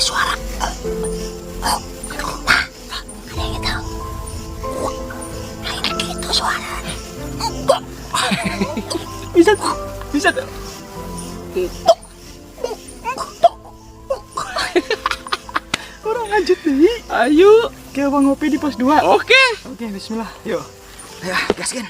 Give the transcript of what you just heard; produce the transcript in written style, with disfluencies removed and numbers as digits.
kayak suara. Nah, ada yang gitu. Kayak gitu suara. Bisa tuh. Orang lanjut nih. Ayo. Oke, abang ngopi di pos 2. Oke. Oke, bismillah. Yuk, ayo gaskin.